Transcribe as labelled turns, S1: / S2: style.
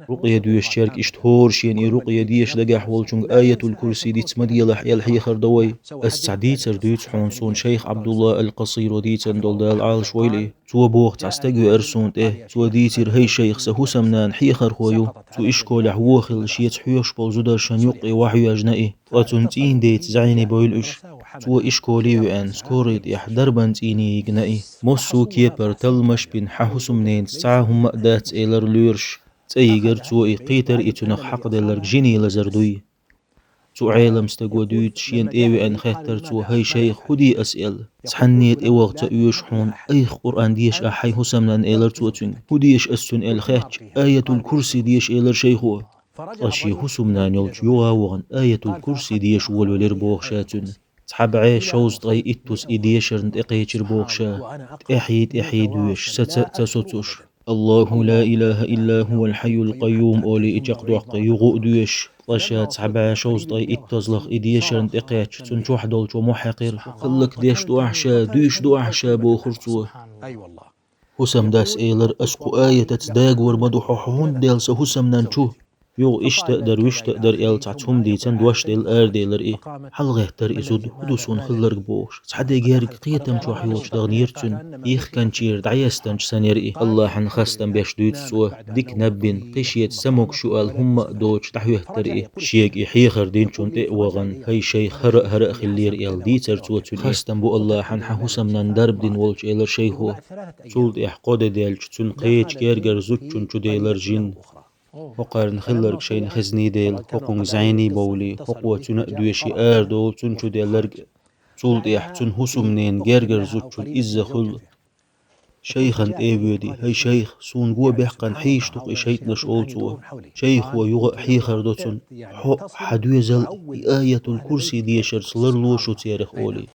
S1: رقية دويش شارك اشتهورش يعني رقية ديش دقاح والجنگ آية الكرسي ديت مديلح يلحي خردوي السعديت سردويت حونسون شيخ عبد الله القصير وديت دولدال عال شويلي تو بوخ تعستقو ارسونت تو ديتير هي شيخ سهو سمنان حيخر خويو تو اشكول حووخل شيت حيوش بوزودر شنيوقي وحيو اجنائي وتنتين ديت زعيني بويلوش تو إشكولي وأن سكوريت يحدربنت إني يجنائي موسو كيبر تلمش بين حهسم نين ساعهم مقدات إيلر ليرش تأيجر تو إقيتر إتنخ حق دلر جيني لزردوي تو عالم استقودوت شينت إيوي أن خاتر تو هاي شيخ هدي أسئل تحنيت إيوغ تأيوش حون أيخ قرآن ديش أحي حسمنا إيلر توتن هديش أسن الخاتش آية الكرسي ديش إيلر شيخو أشي حسمنا نيلج يوغا وغن آية الكرسي ديش ولولير بوغشاتن تحبعي شوز طي إتوس إديشرن إقيتر بوغشا تأحيد ويش ستسوتوش الله لا إله إلا هو الحي القيوم أولي إجاق يغو دويش طشات تحبعي شوز طي إتوزلخ إديشرن إقيتش تنشوح دولش ومحقر خلك ديش دوحشا دويش دوحشا بوخرتوه حسم داس إيلر أسقو آية تتداق ورمدو حون ديلس حسم نانشوه يو إيش تقدر ويش تقدر إل تعتهم دي تندوش ديل ديلر إيه حلغة تر إزود هدوسون خلرق بوش تحدي جارك قيتم شو حيوش دغنيرتن إيخ كان شير دعيستنش سنير إيه الله حن خستن بيش دويت سوه ديك نبين قشيت سموك شوال هم دوش تحويه تر إيه شيك إحيخر دين شون وغن هاي شي هرق خلير إل دي تر توتن خستن بو الله حن حوسم نندرب دين والش إلر شيخو سولد إحقود ديلش تن قيتش جارجر زوتشن شو ديلر جين وقارن خلرق شين خزني ديل حقوق زعيني بولي حقوة دويشي دول تنشو ديلرق تولد يحتن هسمنين جرجر زوتشو إزا خل شيخا ايبودي هاي شيخ سون قوة بيحقن حيش تق إشيت لش أولتوه شيخ ويغق حيخر دوتن حدويزل آية الكرسي ديشر سلر لوشو تيارخ أولي